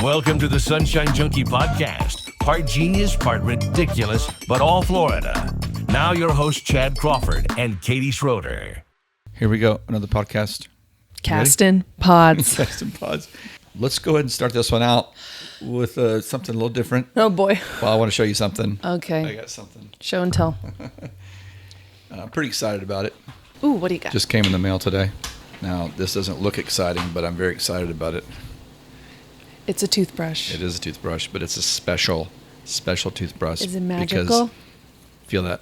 Welcome to the Sunshine Junkie podcast. Part genius, part ridiculous, but all Florida. Now your host, Chad Crawford and Katie Schroeder. Here we go. Another podcast. Casting pods. Casting pods. Let's go ahead and start this one out with something a little different. Oh, boy. Well, I want to show you something. Okay. I got something. Show and tell. I'm pretty excited about it. Ooh, what do you got? Just came in the mail today. Now, this doesn't look exciting, but I'm very excited about it. It's a toothbrush. It is a toothbrush, but it's a special toothbrush. Is it magical? Because, feel that.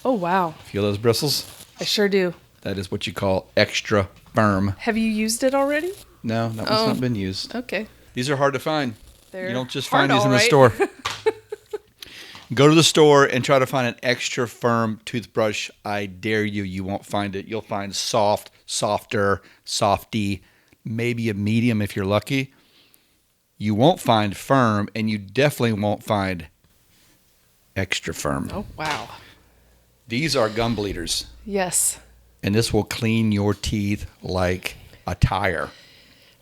Oh, wow. Feel those bristles? I sure do. That is what you call extra firm. Have you used it already? No, that one's not been used. Okay. These are hard to find. They're you don't just hard, find these in the right. store. Go to the store and try to find an extra firm toothbrush. I dare you. You won't find it. You'll find soft, softer, softy, maybe a medium if you're lucky. You won't find firm, and you definitely won't find extra firm. Oh, wow. These are gum bleeders, Yes. and this will clean your teeth like a tire.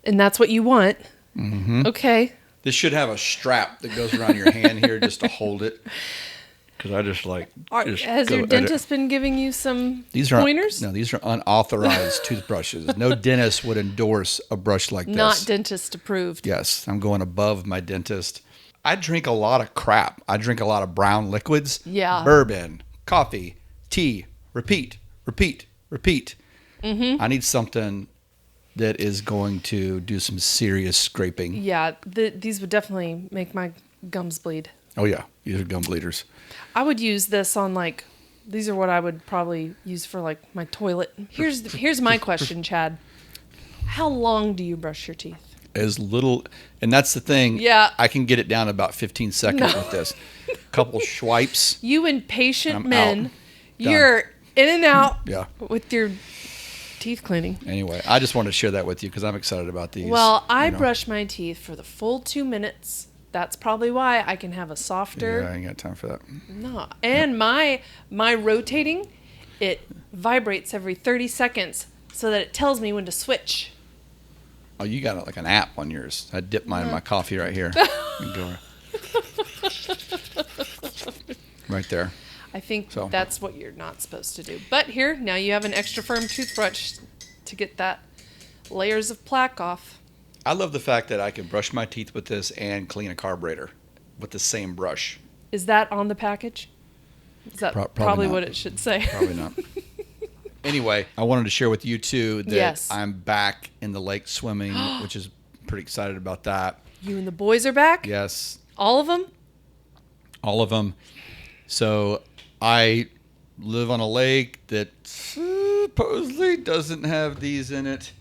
And that's what you want. Mm-hmm. Okay. This should have a strap that goes around your hand here just to hold it. Because I just like... Has your dentist been giving you some pointers? No, these are unauthorized toothbrushes. No dentist would endorse a brush like this. Not dentist approved. Yes, I'm going above my dentist. I drink a lot of crap. I drink a lot of brown liquids. Yeah. Bourbon, coffee, tea, repeat. Mm-hmm. I need something that is going to do some serious scraping. Yeah, these would definitely make my gums bleed. Oh, yeah. These are gum bleeders. I would use this on these are what I would probably use for my toilet. Here's my question, Chad. How long do you brush your teeth? As little, and that's the thing. Yeah. I can get it down to about 15 seconds with this. Couple swipes. You impatient I'm men, out. you're in and out Yeah. with your teeth cleaning. Anyway, I just wanted to share that with you because I'm excited about these. Well, I brush my teeth for the full 2 minutes. That's probably why I can have a softer. Yeah, I ain't got time for that. No, and my rotating, it vibrates every 30 seconds so that it tells me when to switch. Oh, you got like an app on yours. I dip mine in my coffee right here. Right there. I think that's what you're not supposed to do. But here, now you have an extra firm toothbrush to get that layers of plaque off. I love the fact that I can brush my teeth with this and clean a carburetor with the same brush. Is that on the package? Is that probably not. what it should say? Probably not. Anyway, I wanted to share with you too that Yes. I'm back in the lake swimming, which is pretty excited about that. You and the boys are back? Yes. All of them? All of them. So I live on a lake that supposedly doesn't have these in it.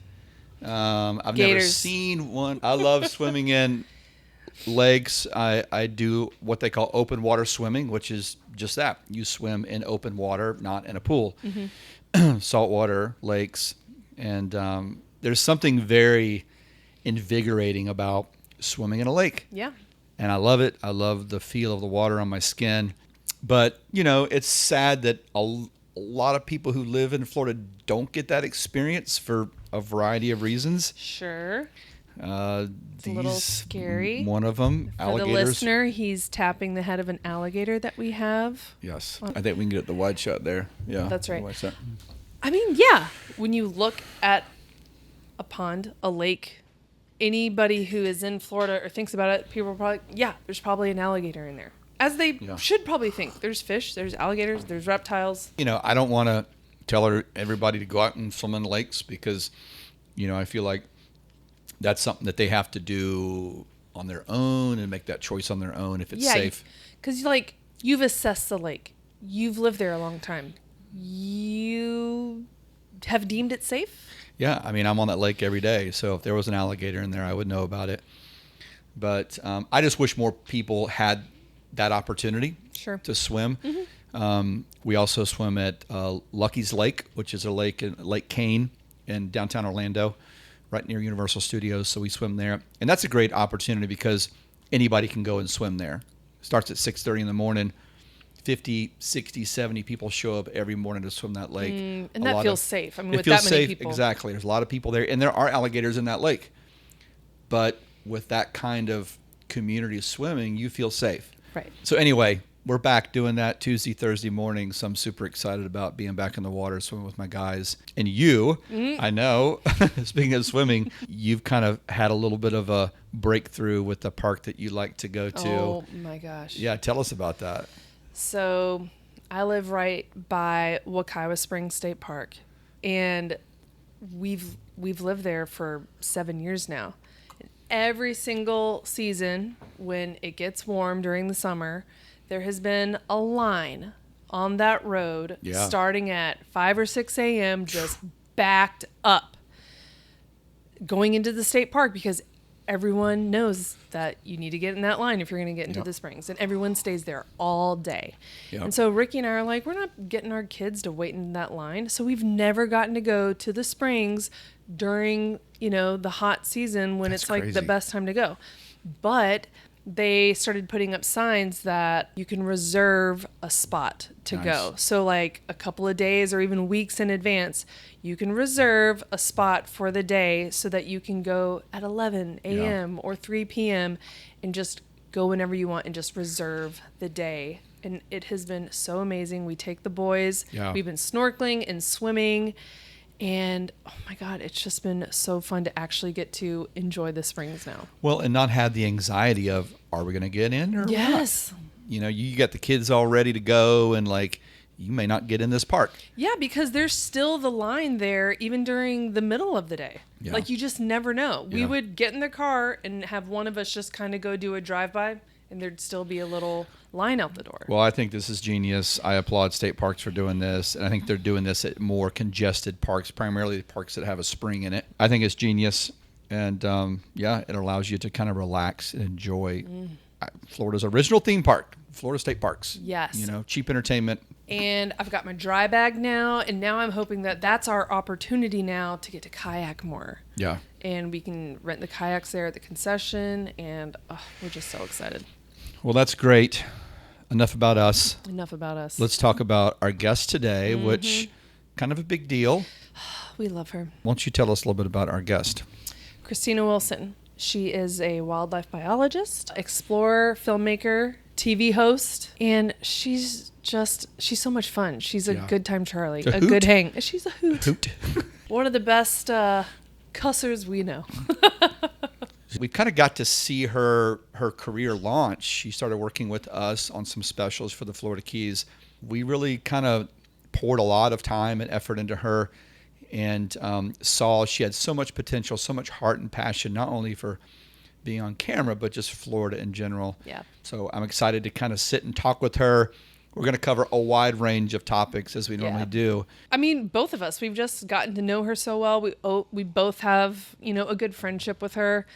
I've never seen one. I love swimming in lakes. I do what they call open water swimming, which is just that. You swim in open water, not in a pool. Mm-hmm. Saltwater lakes. And there's something very invigorating about swimming in a lake. Yeah. And I love it. I love the feel of the water on my skin. But, it's sad that a lot of people who live in Florida don't get that experience for a variety of reasons. Sure. It's a little scary. One of them, For alligators. the listener, he's tapping the head of an alligator that we have. Yes. I think we can get the wide shot there. Yeah. That's right. Watch that. I mean, yeah. When you look at a pond, a lake, anybody who is in Florida or thinks about it, people are probably, there's probably an alligator in there. As they should probably think. There's fish, there's alligators, there's reptiles. I don't want to tell everybody to go out and swim in lakes because, I feel like that's something that they have to do on their own and make that choice on their own if it's safe. Because, you've assessed the lake. You've lived there a long time. You have deemed it safe? Yeah, I mean, I'm on that lake every day, so if there was an alligator in there, I would know about it. But I just wish more people had that opportunity to swim. Mm-hmm. We also swim at Lucky's Lake, which is a lake in Lake Kane in downtown Orlando, right near Universal Studios. So we swim there. And that's a great opportunity because anybody can go and swim there. Starts at 6:30 in the morning. 50, 60, 70 people show up every morning to swim that lake. And that feels safe. I mean, it with feels that many safe, people. Exactly. There's a lot of people there. And there are alligators in that lake. But with that kind of community swimming, you feel safe. Right. So anyway, we're back doing that Tuesday, Thursday morning. So I'm super excited about being back in the water, swimming with my guys. And you, I know, speaking of swimming, you've kind of had a little bit of a breakthrough with the park that you like to go to. Oh my gosh. Yeah, tell us about that. So I live right by Wekiwa Springs State Park, and we've lived there for 7 years now. Every single season, when it gets warm during the summer, there has been a line on that road starting at 5 or 6 a.m. just backed up going into the state park, because everyone knows that you need to get in that line if you're going to get into the springs, and everyone stays there all day. And so Ricky and I are like, we're not getting our kids to wait in that line. So we've never gotten to go to the springs during, the hot season when it's like the best time to go. But they started putting up signs that you can reserve a spot to go. So like a couple of days or even weeks in advance, you can reserve a spot for the day so that you can go at 11 a.m. or 3 p.m. and just go whenever you want and just reserve the day. And it has been so amazing. We take the boys. We've been snorkeling and swimming. And oh my God, it's just been so fun to actually get to enjoy the springs now. Well, and not have the anxiety of, are we going to get in or Yes. what? You got the kids all ready to go, and like, you may not get in this park. Yeah, because there's still the line there even during the middle of the day. Yeah. Like, you just never know. We would get in the car and have one of us just kind of go do a drive-by, and there'd still be a little line out the door. Well, I think this is genius. I applaud state parks for doing this, and I think they're doing this at more congested parks, primarily parks that have a spring in it. I think it's genius, and it allows you to kind of relax and enjoy Florida's original theme park, Florida State Parks. Yes. Cheap entertainment. And I've got my dry bag now, and now I'm hoping that that's our opportunity now to get to kayak more. Yeah. And we can rent the kayaks there at the concession, and we're just so excited. Well, that's great. Enough about us. Enough about us. Let's talk about our guest today, which kind of a big deal. We love her. Why don't you tell us a little bit about our guest? Christina Wilson. She is a wildlife biologist, explorer, filmmaker, TV host, and she's so much fun. She's a good time Charlie, a good hang. She's a hoot. One of the best cussers we know. We kind of got to see her career launch. She started working with us on some specials for the Florida Keys. We really kind of poured a lot of time and effort into her, and saw she had so much potential, so much heart and passion, not only for being on camera, but just Florida in general. Yeah. So I'm excited to kind of sit and talk with her. We're going to cover a wide range of topics as we normally do. I mean, both of us, we've just gotten to know her so well. We both have, a good friendship with her.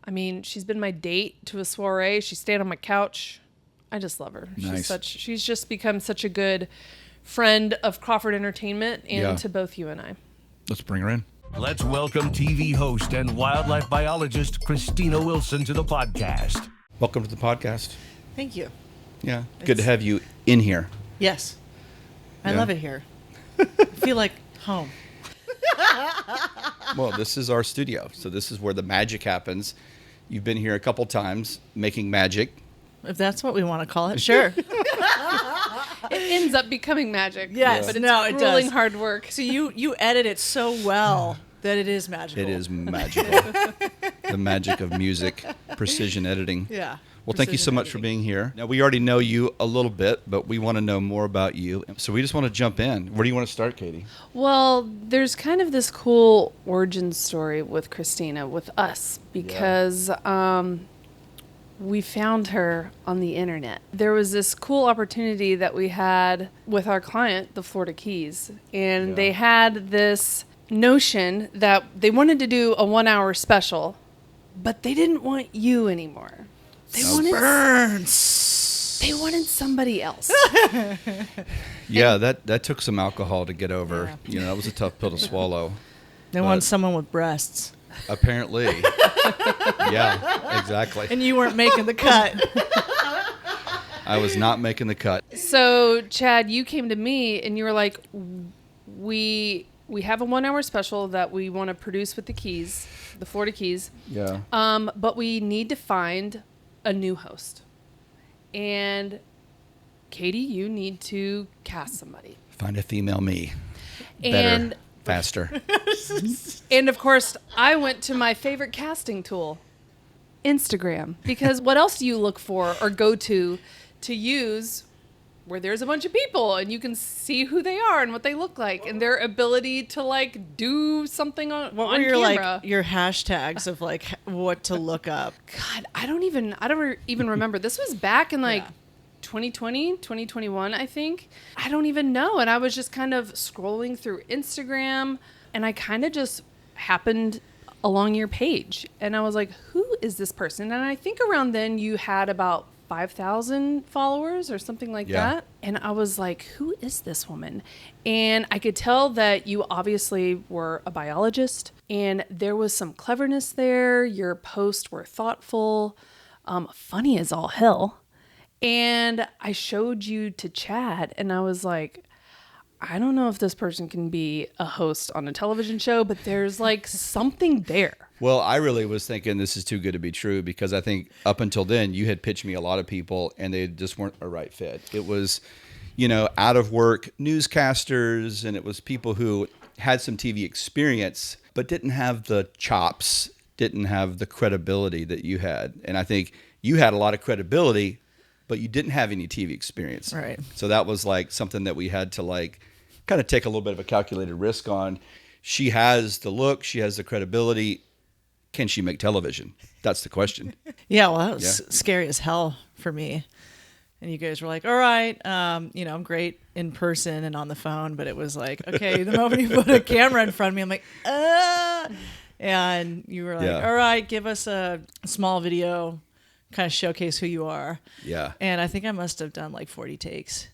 I mean, she's been my date to a soiree. She stayed on my couch. I just love her. Nice. She's just become such a good friend of Crawford Entertainment and to both you and I. Let's bring her in. Let's welcome TV host and wildlife biologist Christina Wilson to the podcast. Welcome to the podcast. Thank you. Yeah, good to have you in here. Yes. I Yeah. love it here. I feel like home. Well, this is our studio, so this is where the magic happens. You've been here a couple times making magic. If that's what we want to call it, sure. It ends up becoming magic. Yes. But it's it grueling does. hard work. So you edit it so well that it is magical. It is magical. The magic of music, precision editing. Yeah. Well, thank you so Precision much for editing. being here. Now, we already know you a little bit, but we want to know more about you. So we just want to jump in. Where do you want to start, Katie? Well, there's kind of this cool origin story with Christina, with us, because we found her on the internet. There was this cool opportunity that we had with our client, the Florida Keys, and they had this notion that they wanted to do a 1-hour special, but they didn't want you anymore. They wanted somebody else. Yeah, that took some alcohol to get over. That was a tough pill to swallow. They want someone with breasts. Apparently. Yeah, exactly. And you weren't making the cut. I was not making the cut. So, Chad, you came to me and you were like, we we have a 1 hour special that we want to produce with the Keys, the Florida Keys. Yeah. But we need to find a new host. And Katie, you need to cast somebody. Find a female me. And Better, faster. And of course, I went to my favorite casting tool, Instagram. Because what else do you look for or go to use where there's a bunch of people and you can see who they are and what they look like and their ability to like do something on camera. What were your like your hashtags of like what to look up? God, I don't even remember. This was back in like 2020, 2021, I think. I don't even know. And I was just kind of scrolling through Instagram and I kind of just happened along your page. And I was like, who is this person? And I think around then you had about 5,000 followers or something like that. And I was like, who is this woman? And I could tell that you obviously were a biologist and there was some cleverness there. Your posts were thoughtful, funny as all hell. And I showed you to Chad and I was like, I don't know if this person can be a host on a television show, but there's like something there. Well, I really was thinking this is too good to be true because I think up until then you had pitched me a lot of people and they just weren't a right fit. It was, out of work newscasters and it was people who had some TV experience but didn't have the chops, didn't have the credibility that you had. And I think you had a lot of credibility, but you didn't have any TV experience. Right. So that was like something that we had to like kind of take a little bit of a calculated risk on. She has the look, she has the credibility. Can she make television? That's the question. Yeah, well, that was scary as hell for me. And you guys were like, all right, I'm great in person and on the phone, but it was like, okay, the moment you put a camera in front of me, I'm like, and you were like, all right, give us a small video, kind of showcase who you are. Yeah. And I think I must have done like 40 takes.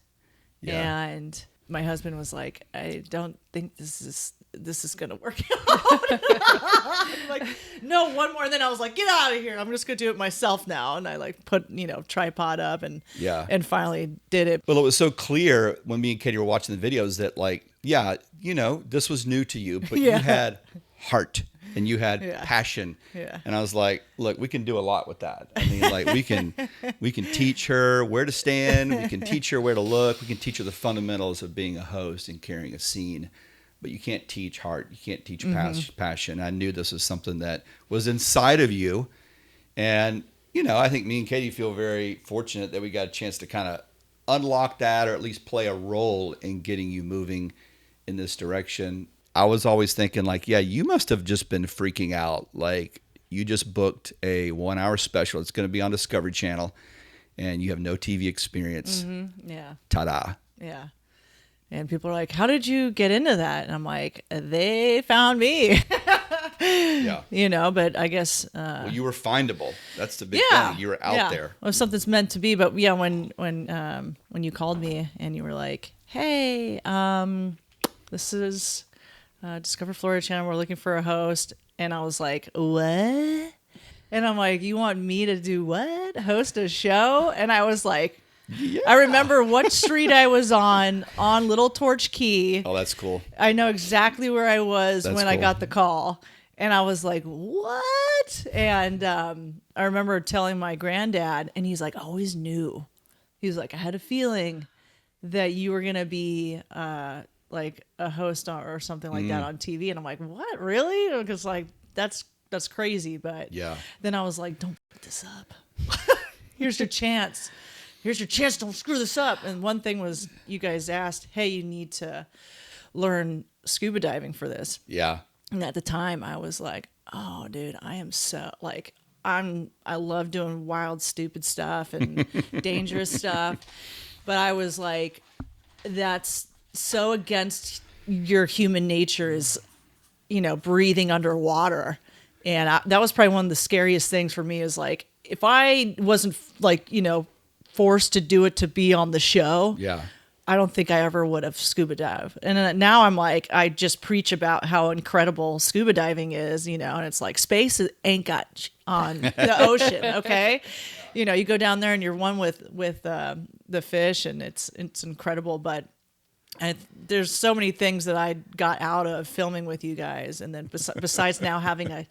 Yeah. And my husband was like, I don't think this is going to work out. I'm like, no, one more. And then I was like, get out of here. I'm just going to do it myself now. And I like put, tripod up and finally did it. Well, it was so clear when me and Katie were watching the videos that like, this was new to you, but you had heart and you had passion. Yeah. And I was like, look, we can do a lot with that. I mean, like we can teach her where to stand. We can teach her where to look. We can teach her the fundamentals of being a host and carrying a scene. But you can't teach heart. You can't teach passion. I knew this was something that was inside of you. And, I think me and Katie feel very fortunate that we got a chance to kind of unlock that or at least play a role in getting you moving in this direction. I was always thinking like, you must have just been freaking out. Like you just booked a 1 hour special. It's going to be on Discovery Channel and you have no TV experience. Mm-hmm. Yeah. Ta-da. Yeah. And people are like, how did you get into that? And I'm like, they found me. Yeah. But I guess... well, you were findable. That's the big thing. You were out there. Well, something's meant to be. But yeah, when you called me and you were like, hey, this is Discover Florida Channel. We're looking for a host. And I was like, what? And I'm like, you want me to do what? Host a show? And I was like... Yeah. I remember what street I was on Little Torch Key. Oh, that's cool. I know exactly where I was when I got the call. And I was like, what? And I remember telling my granddad, and he's like, I always knew. He was like, I had a feeling that you were going to be like a host or something like that on TV. And I'm like, what? Really? Because like, that's crazy. But then I was like, don't put this up. Here's your chance. Here's your chance, don't screw this up. And one thing was you guys asked, hey, you need to learn scuba diving for this. Yeah. And at the time I was like, oh, dude, I am so like, I love doing wild, stupid stuff and dangerous stuff. But I was like, that's so against your human nature is, breathing underwater. And that was probably one of the scariest things for me is like, if I wasn't like, forced to do it to be on the show. Yeah. I don't think I ever would have scuba dived. And now I'm like, I just preach about how incredible scuba diving is, and it's like space ain't got on the ocean. Okay. You go down there and you're one with the fish and it's incredible. But And there's so many things that I got out of filming with you guys. And then besides now having a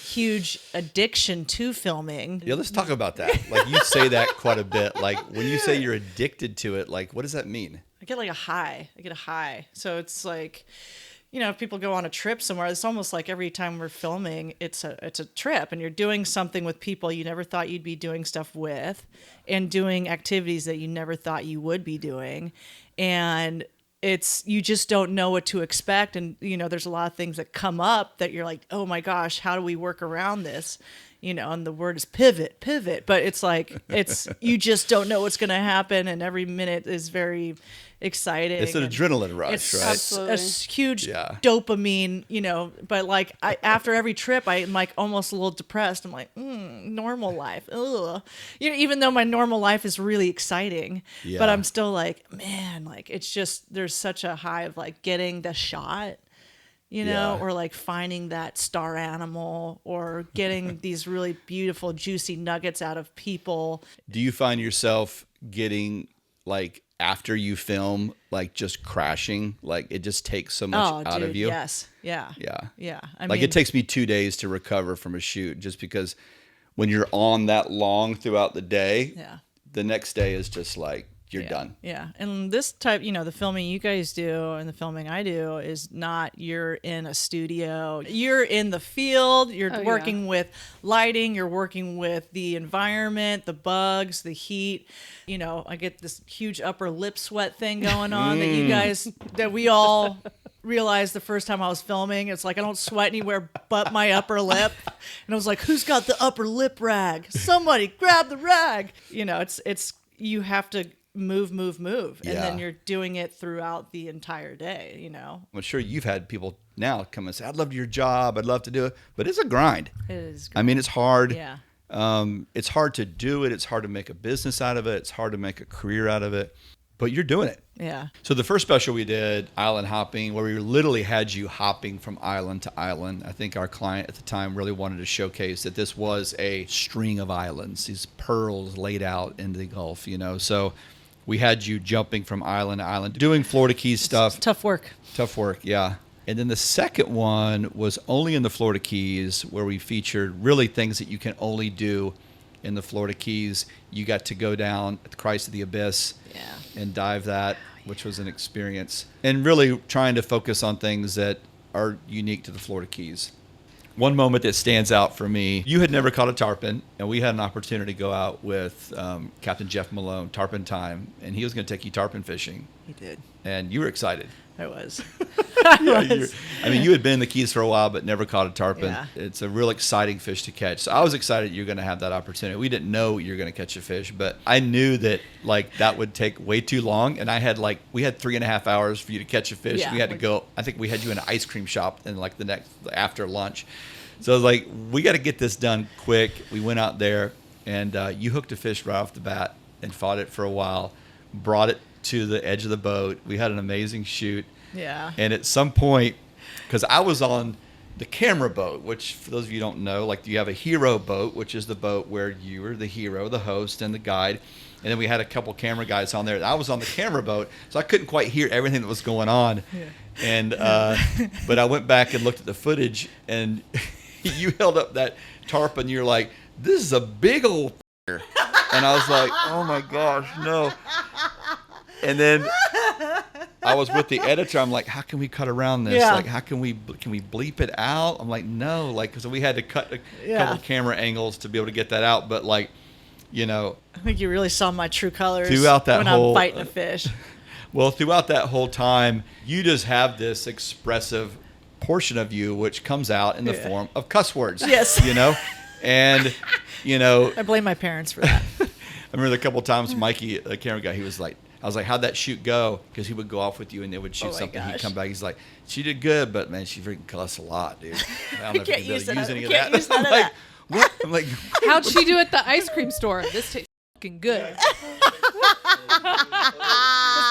huge addiction to filming. Yeah, let's talk about that. Like, you say that quite a bit. Like, when you say you're addicted to it, like, what does that mean? I get like a high. So it's like, you know, if people go on a trip somewhere, it's almost like every time we're filming, it's a trip, and you're doing something with people you never thought you'd be doing stuff with, and doing activities that you never thought you would be doing. And you just don't know what to expect. And, you know, there's a lot of things that come up that you're like, oh my gosh, how do we work around this? You know, and the word is pivot, but it's like, you just don't know what's going to happen. And every minute is very exciting. It's an adrenaline rush, it's right? Absolutely. A huge dopamine, you know, but like after every trip, I'm like almost a little depressed. I'm like, normal life. Ugh. You know, even though my normal life is really exciting, but I'm still like, man, like it's just, there's such a high of like getting the shot, you know, or like finding that star animal, or getting these really beautiful, juicy nuggets out of people. Do you find yourself getting, like, after you film, like, just crashing? Like, it just takes so much out of you? Yes. Yeah. I mean, it takes me 2 days to recover from a shoot, just because when you're on that long throughout the day, the next day is just like, you're done. Yeah. And this type, you know, the filming you guys do and the filming I do is not, you're in a studio, you're in the field, you're working with lighting, you're working with the environment, the bugs, the heat. You know, I get this huge upper lip sweat thing going on that you guys, that we all realized the first time I was filming. It's like, I don't sweat anywhere but my upper lip. And I was like, who's got the upper lip rag? Somebody grab the rag. You know, it's you have to move, and then you're doing it throughout the entire day, you know. I'm sure you've had people now come and say, I'd love your job, I'd love to do it, but it's a grind. It is. I mean, it's hard. Yeah. It's hard to do it. It's hard to make a business out of it. It's hard to make a career out of it, but you're doing it. Yeah. So the first special we did, island hopping, where we literally had you hopping from island to island. I think our client at the time really wanted to showcase that this was a string of islands, these pearls laid out in the Gulf, you know. So we had you jumping from island to island, doing Florida Keys stuff. Tough work, yeah. And then the second one was only in the Florida Keys, where we featured really things that you can only do in the Florida Keys. You got to go down at the Christ of the Abyss and dive that, which was an experience. And really trying to focus on things that are unique to the Florida Keys. One moment that stands out for me, you had never caught a tarpon, and we had an opportunity to go out with Captain Jeff Malone, Tarpon Time, and he was going to take you tarpon fishing. He did. And you were excited. I was. I mean, you had been in the Keys for a while, but never caught a tarpon. Yeah. It's a real exciting fish to catch. So I was excited you were going to have that opportunity. We didn't know you were going to catch a fish, but I knew that like that would take way too long. And we had 3.5 hours for you to catch a fish. Yeah. We had to go. I think we had you in an ice cream shop in like the next after lunch. So I was like, we got to get this done quick. We went out there, and you hooked a fish right off the bat and fought it for a while, brought it to the edge of the boat. We had an amazing shoot. Yeah. And at some point, because I was on the camera boat, which for those of you who don't know, like you have a hero boat, which is the boat where you were the hero, the host, and the guide. And then we had a couple camera guys on there. I was on the camera boat, so I couldn't quite hear everything that was going on. Yeah. And but I went back and looked at the footage, and you held up that tarpon. You're like, this is a big old f***er. And I was like, oh my gosh, no. And then I was with the editor. I'm like, how can we cut around this? Yeah. Like, how can we bleep it out? I'm like, no, like, because we had to cut a couple camera angles to be able to get that out. But like, you know, I think you really saw my true colors throughout that when whole, I'm fighting a fish. Well, throughout that whole time, you just have this expressive portion of you which comes out in the form of cuss words. Yes. You know, and you know, I blame my parents for that. I remember a couple of times Mikey, the camera guy, he was like, I was like, how'd that shoot go? Because he would go off with you and they would shoot something. He'd come back. He's like, she did good, but man, she freaking cussed a lot, dude. I don't know if you can use any of that. I'm like, what? I'm like, how'd she do at the ice cream store? This tastes fucking good.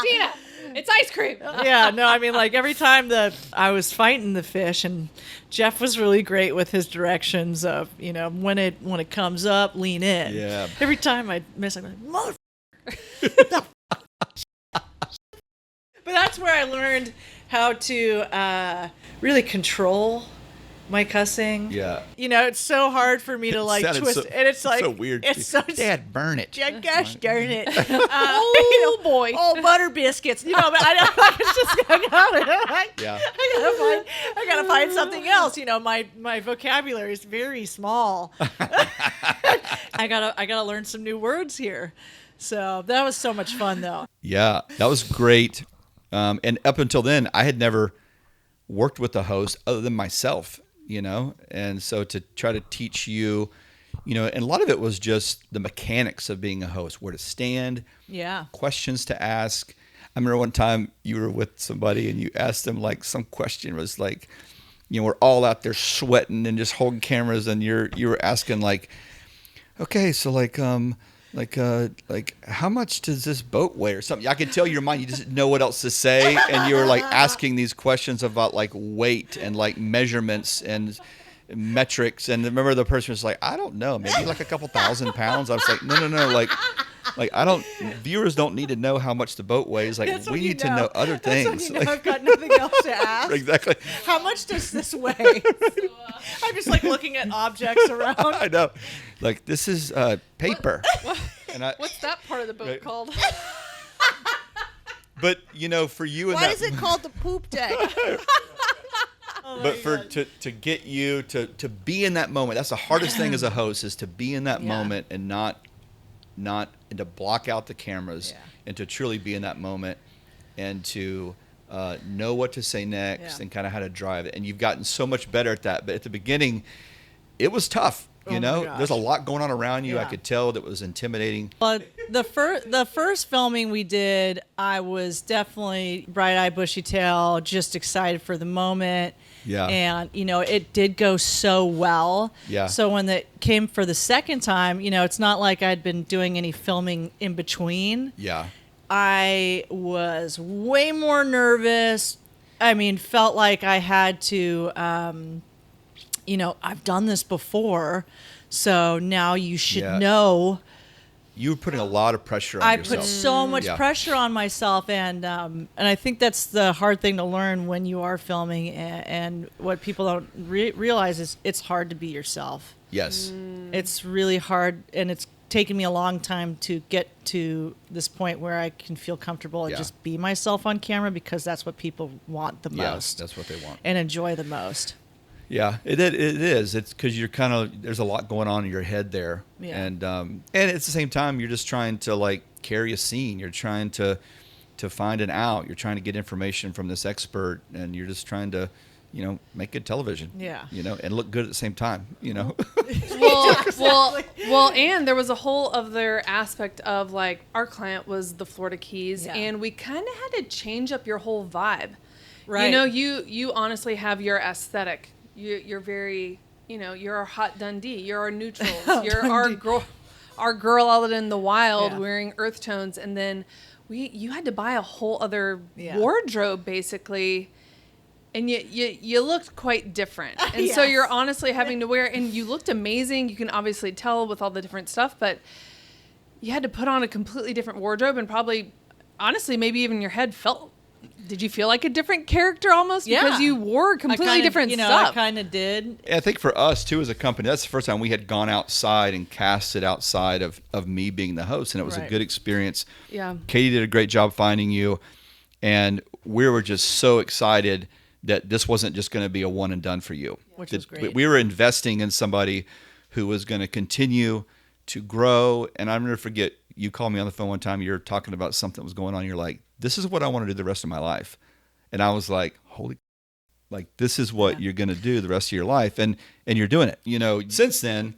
Christina, it's ice cream. Yeah, no, I mean, like every time that I was fighting the fish, and Jeff was really great with his directions of, you know, when it comes up, lean in. Yeah. Every time I miss, I'm like, motherfucker. But that's where I learned how to really control my cussing. Yeah. You know, it's so hard for me to like twist, and it's like so weird. It's so Dad, burn it. Yeah, gosh darn it! Oh boy! Oh, butter biscuits. You know, but I don't. It's just Yeah. I gotta find something else. You know, my vocabulary is very small. I gotta learn some new words here. So that was so much fun, though. Yeah, that was great. And up until then, I had never worked with a host other than myself, you know? And so to try to teach you, you know, and a lot of it was just the mechanics of being a host, where to stand, questions to ask. I remember one time you were with somebody and you asked them like some question was like, you know, we're all out there sweating and just holding cameras, and you were asking like, okay, so like how much does this boat weigh or something? I could tell your mind, you just didn't know what else to say, and you were like asking these questions about like weight and like measurements and metrics. And remember, the person was like, I don't know, maybe like a couple thousand pounds. I was like, no, like I don't. Viewers don't need to know how much the boat weighs. Like, we need to know other things. That's when I've got nothing else to ask. Exactly. How much does this weigh? I'm just like looking at objects around. I know. Like, this is paper. What's that part of the boat called? But you know, for you and why is it called the poop deck? But to get you to be in that moment, that's the hardest thing as a host, is to be in that moment and not and to block out the cameras and to truly be in that moment and to know what to say next and kind of how to drive it. And you've gotten so much better at that. But at the beginning, it was tough. You know, there's a lot going on around you. I could tell that was intimidating. But the first filming we did, I was definitely bright-eyed, bushy-tail, just excited for the moment. Yeah. And, you know, it did go so well. Yeah. So when it came for the second time, you know, it's not like I'd been doing any filming in between. Yeah. I was way more nervous. I mean, felt like I had to, you know, I've done this before, so now you should know. You were putting a lot of pressure on yourself. I put so much pressure on myself, and I think that's the hard thing to learn when you are filming, and what people don't realize is it's hard to be yourself. Yes. It's really hard, and it's taken me a long time to get to this point where I can feel comfortable and just be myself on camera, because that's what people want the most. That's what they want. And enjoy the most. Yeah, it is. It's because you're kind of, there's a lot going on in your head there. Yeah. And at the same time, you're just trying to like carry a scene. You're trying to find an out. You're trying to get information from this expert, and you're just trying to, you know, make good television. Yeah. You know, and look good at the same time, you know. Well, and there was a whole other aspect of like, our client was the Florida Keys, and we kind of had to change up your whole vibe. Right. You know, you honestly have your aesthetic. You're very, you know, you're our hot Dundee. You're our neutrals. You're our girl out in the wild wearing earth tones. And then you had to buy a whole other wardrobe basically. And you looked quite different. And so you're honestly having to wear, and you looked amazing. You can obviously tell with all the different stuff, but you had to put on a completely different wardrobe, and probably, honestly, maybe even your head felt. Did you feel like a different character almost? Because you wore completely different stuff. I kind of did. I think for us, too, as a company, that's the first time we had gone outside and casted outside of me being the host, and it was a good experience. Yeah. Katie did a great job finding you, and we were just so excited that this wasn't just going to be a one and done for you. Which was great. We were investing in somebody who was going to continue to grow. And I'll never forget, you called me on the phone one time, you're talking about something that was going on. You're like, this is what I want to do the rest of my life. And I was like, holy, like, this is what you're going to do the rest of your life. And you're doing it. You know, since then,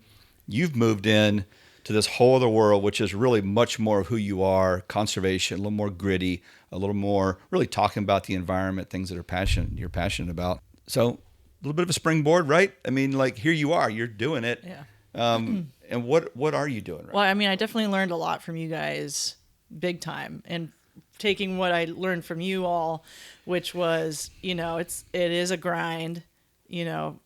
you've moved in to this whole other world, which is really much more of who you are, conservation, a little more gritty, a little more really talking about the environment, things that you're passionate about. So a little bit of a springboard, right? I mean, like, here you are, you're doing it. Yeah. And what are you doing right Well, I mean, I definitely learned a lot from you guys, big time. And taking what I learned from you all, which was, you know, it is a grind, you know,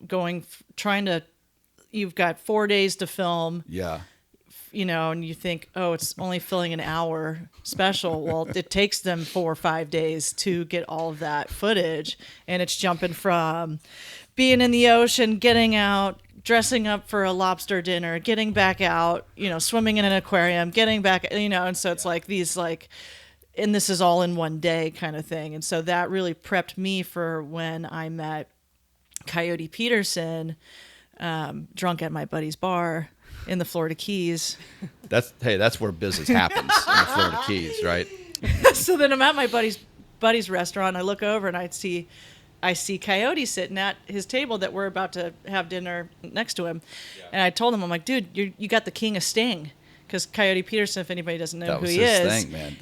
you've got 4 days to film. Yeah. and you think, oh, it's only filling an hour special. Well, it takes them 4 or 5 days to get all of that footage. And it's jumping from being in the ocean, getting out, dressing up for a lobster dinner, getting back out, swimming in an aquarium, getting back, and so it's like these and this is all in one day kind of thing. And so that really prepped me for when I met Coyote Peterson, drunk at my buddy's bar in the Florida Keys. That's where business happens, in the Florida Keys, right? So then I'm at my buddy's restaurant. I look over and I see Coyote sitting at his table that we're about to have dinner next to him. Yeah. And I told him, I'm like, dude, you got the king of Sting. Because Coyote Peterson, if anybody doesn't know who he is, thing, man.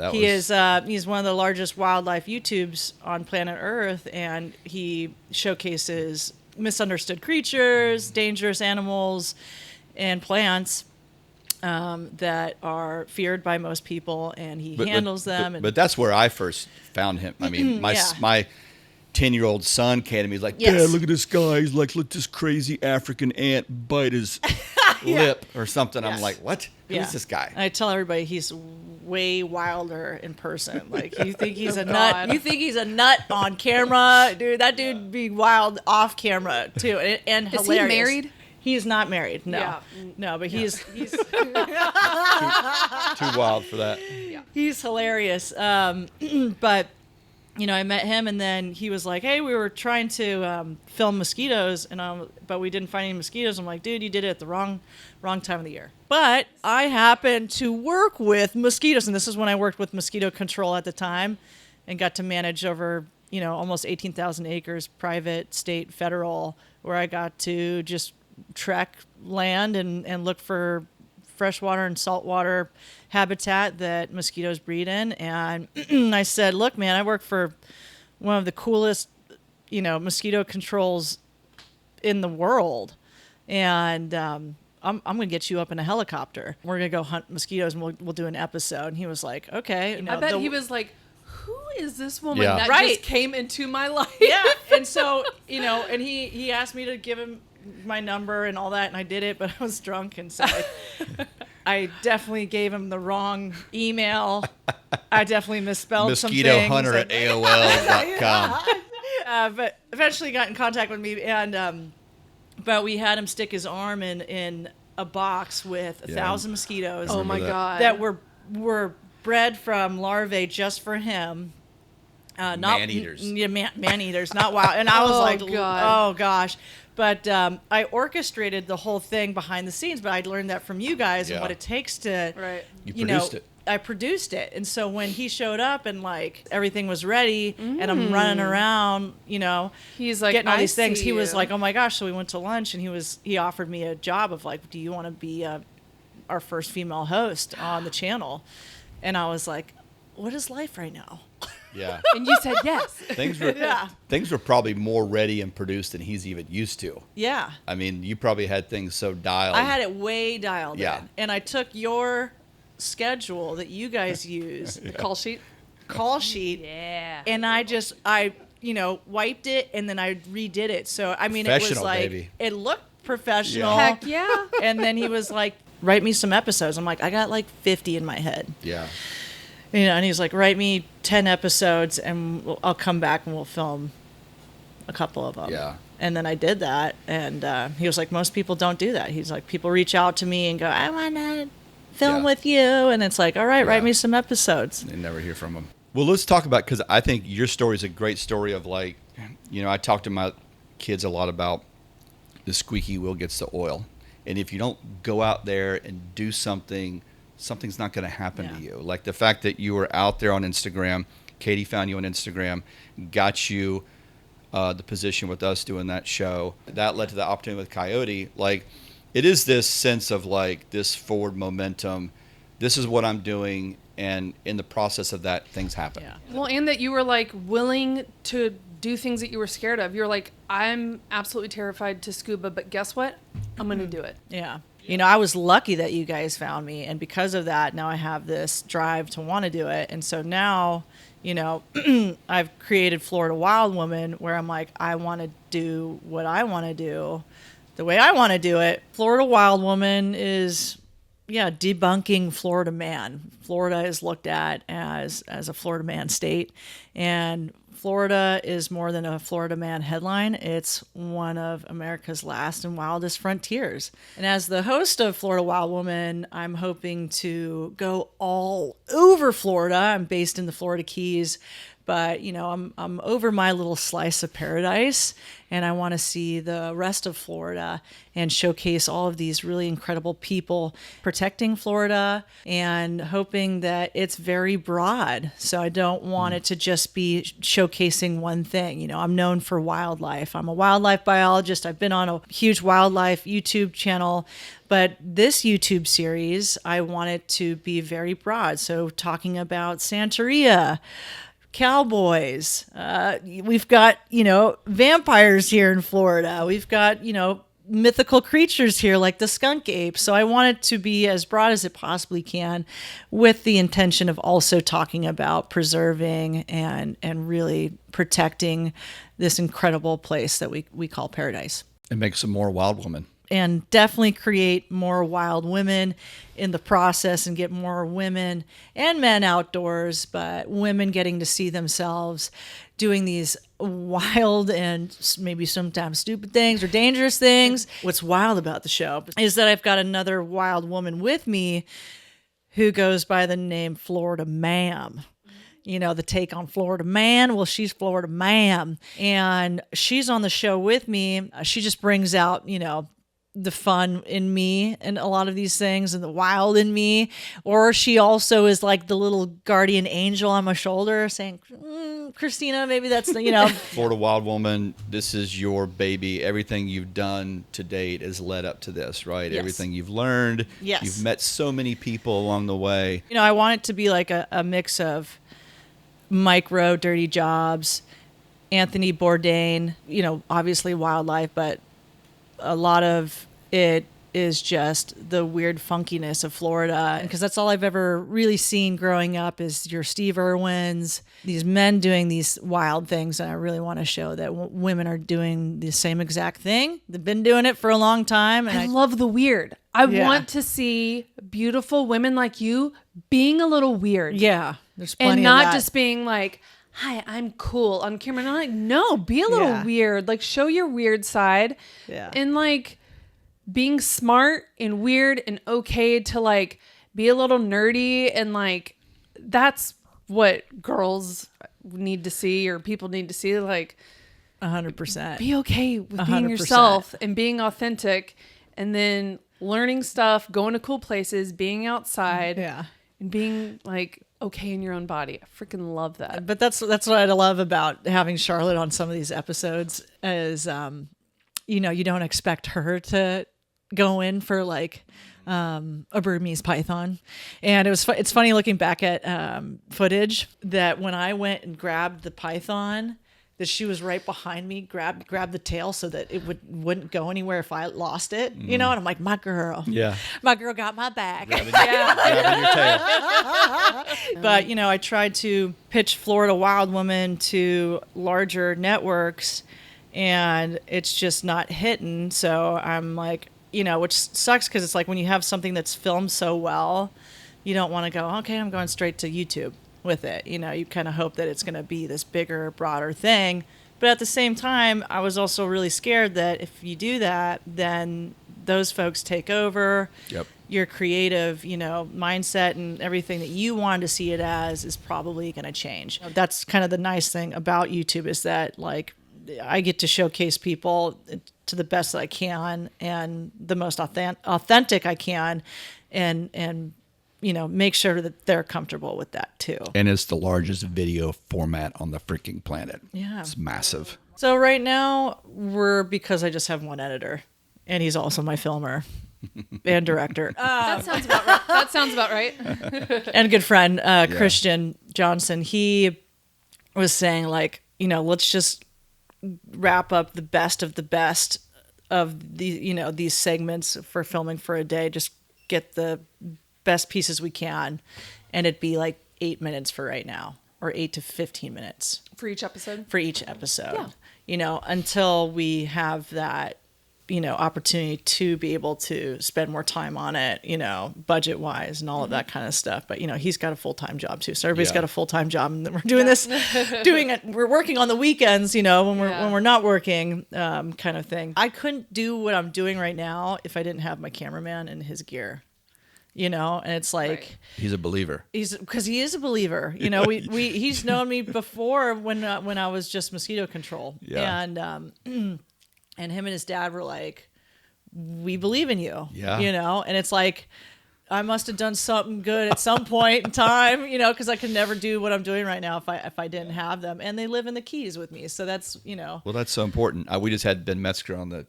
He's one of the largest wildlife YouTubes on planet Earth, and he showcases misunderstood creatures, dangerous animals, and plants that are feared by most people, and he handles them. But that's where I first found him. I mean, my 10-year-old son came to me, he's like, Yes. Dad, look at this guy. He's like, look, this crazy African ant bite his lip or something. Yes. I'm like, what? Who's this guy? I tell everybody he's way wilder in person. Like, you think he's a God. nut. You think he's a nut on camera. Dude, that dude be wild off camera, too. And Is hilarious. he married? He is not married, no. Yeah. No, but he's Too wild for that. he's hilarious. But, I met him, and then he was like, hey, we were trying to film mosquitoes, but we didn't find any mosquitoes. I'm like, dude, you did it at the wrong time of the year. But I happened to work with mosquitoes, and this is when I worked with mosquito control at the time and got to manage over, almost 18,000 acres, private, state, federal, where I got to just track land and look for freshwater and saltwater habitat that mosquitoes breed in. And I said, look, man, I work for one of the coolest, mosquito controls in the world. And I'm going to get you up in a helicopter. We're going to go hunt mosquitoes, and we'll do an episode. And he was like, okay. I bet he was like, who is this woman Yeah. that Right. just came into my life? Yeah. And so, and he asked me to give him my number and all that, and I did it, but I was drunk, and so I definitely gave him the wrong email. I definitely misspelled some things. Mosquitohunter@aol.com. But eventually got in contact with me, and but we had him stick his arm in a box with 1,000 mosquitoes. Oh my God. That were bred from larvae just for him. Not Man-eaters. Man-eaters, not wild. And I was Oh, like, God. oh gosh. But I orchestrated the whole thing behind the scenes, but I learned that from you guys and what it takes to, Right. You produced it. I produced it. And so when he showed up and everything was ready and I'm running around, He's like, getting all I these things, see he was you. like, oh my gosh. So we went to lunch, and he offered me a job of do you want to be our first female host on the channel? And I was like, what is life right now? Yeah. And you said yes. Things were probably more ready and produced than he's even used to. Yeah. I mean, you probably had things so dialed. I had it way dialed Yeah. in. And I took your schedule that you guys use, The call sheet. Yeah. And I wiped it, and then I redid it. So, I mean, it was Professional, like, baby. it looked professional. Yeah. Heck yeah. And then he was like, write me some episodes. I'm like, I got 50 in my head. Yeah. And he's like, write me 10 episodes, and I'll come back and we'll film a couple of them. Yeah. And then I did that, and he was like, most people don't do that. He's like, people reach out to me and go, I want to film with you. And it's like, all right, write me some episodes. They never hear from him. Well, let's talk about, because I think your story is a great story of I talk to my kids a lot about the squeaky wheel gets the oil. And if you don't go out there and do something, something's not going to happen to you. Like the fact that you were out there on Instagram, Katie found you on Instagram, got you the position with us doing that show. That led to the opportunity with Coyote. It is this sense of this forward momentum. This is what I'm doing. And in the process of that, things happen. Yeah. Well, and that you were willing to do things that you were scared of. You're like, I'm absolutely terrified to scuba, but guess what? I'm going to do it. Yeah. I was lucky that you guys found me. And because of that, now I have this drive to want to do it. And so now, I've created Florida Wild Woman, where I'm like, I want to do what I want to do the way I want to do it. Florida Wild Woman is debunking Florida man. Florida is looked at as a Florida man state, and Florida is more than a Florida man headline. It's one of America's last and wildest frontiers. And as the host of Florida Wild Woman, I'm hoping to go all over Florida. I'm based in the Florida Keys, but I'm over my little slice of paradise, and I want to see the rest of Florida and showcase all of these really incredible people protecting Florida, and hoping that it's very broad. So I don't want it to just be showcasing one thing. I'm known for wildlife. I'm a wildlife biologist. I've been on a huge wildlife YouTube channel, but this YouTube series, I want it to be very broad. So talking about Santeria, cowboys, we've got vampires here in Florida, we've got mythical creatures here like the skunk ape. So I want it to be as broad as it possibly can, with the intention of also talking about preserving and really protecting this incredible place that we call paradise, and make some more wild women. And definitely create more wild women in the process, and get more women and men outdoors, but women getting to see themselves doing these wild and maybe sometimes stupid things or dangerous things. What's wild about the show is that I've got another wild woman with me who goes by the name Florida Ma'am. The take on Florida Man. Well, she's Florida Ma'am, and she's on the show with me. She just brings out, the fun in me and a lot of these things, and the wild in me. Or she also is like the little guardian angel on my shoulder saying, Christina, maybe that's the, Florida Wild Woman, this is your baby. Everything you've done to date has led up to this, right? Yes. Everything you've learned. Yes. You've met so many people along the way. I want it to be like a mix of micro dirty jobs, Anthony Bourdain, obviously wildlife, but a lot of it is just the weird funkiness of Florida, because that's all I've ever really seen growing up is your Steve Irwins, these men doing these wild things. And I really want to show that women are doing the same exact thing. They've been doing it for a long time. And I love the weird. I want to see beautiful women like you being a little weird. Yeah, there's plenty and of not that. just being like, hi, I'm cool on camera. And I'm like, no, be a little weird. Like, show your weird side. Yeah. And like being smart and weird and okay to like be a little nerdy, and like that's what girls need to see, or people need to see. Like 100%. Be okay with 100%. being yourself and being authentic, and then learning stuff, going to cool places, being outside, and being like okay in your own body. I freaking love that. But that's what I love about having Charlotte on some of these episodes is, you don't expect her to go in for like a Burmese python. And it's funny looking back at footage that when I went and grabbed the python, that she was right behind me, grabbed the tail so that it wouldn't go anywhere if I lost it, and I'm like, my girl got my back. Grabbing your tail. But I tried to pitch Florida Wild Woman to larger networks, and it's just not hitting. So I'm like, which sucks, because it's like when you have something that's filmed so well, you don't want to go, okay, I'm going straight to YouTube with it. You kind of hope that it's going to be this bigger, broader thing. But at the same time, I was also really scared that if you do that, then those folks take over. Yep. Your creative, mindset and everything that you wanted to see it as is probably going to change. That's kind of the nice thing about YouTube, is that like I get to showcase people to the best that I can and the most authentic I can, and make sure that they're comfortable with that too. And it's the largest video format on the freaking planet. Yeah. It's massive. So right now because I just have one editor, and he's also my filmer and director. That sounds about right. That sounds about right. And a good friend, Christian Johnson, he was saying like, let's just wrap up the best of the these segments for filming for a day. Just get the best pieces we can, and it'd be like 8 minutes for right now, or 8 to 15 minutes For each episode? Yeah. Until we have that opportunity to be able to spend more time on it, budget wise and all of that kind of stuff. But, he's got a full-time job too. So everybody's got a full-time job, and then we're doing we're working on the weekends, when we're not working, kind of thing. I couldn't do what I'm doing right now if I didn't have my cameraman and his gear. And it's like he's a believer. Because he is a believer. He's known me before when I was just mosquito control. Yeah. And him and his dad were like, "We believe in you." Yeah. And it's like, I must have done something good at some point in time, because I could never do what I'm doing right now if I didn't have them. And they live in the Keys with me, so that's Well, that's so important. We just had Ben Metzger on the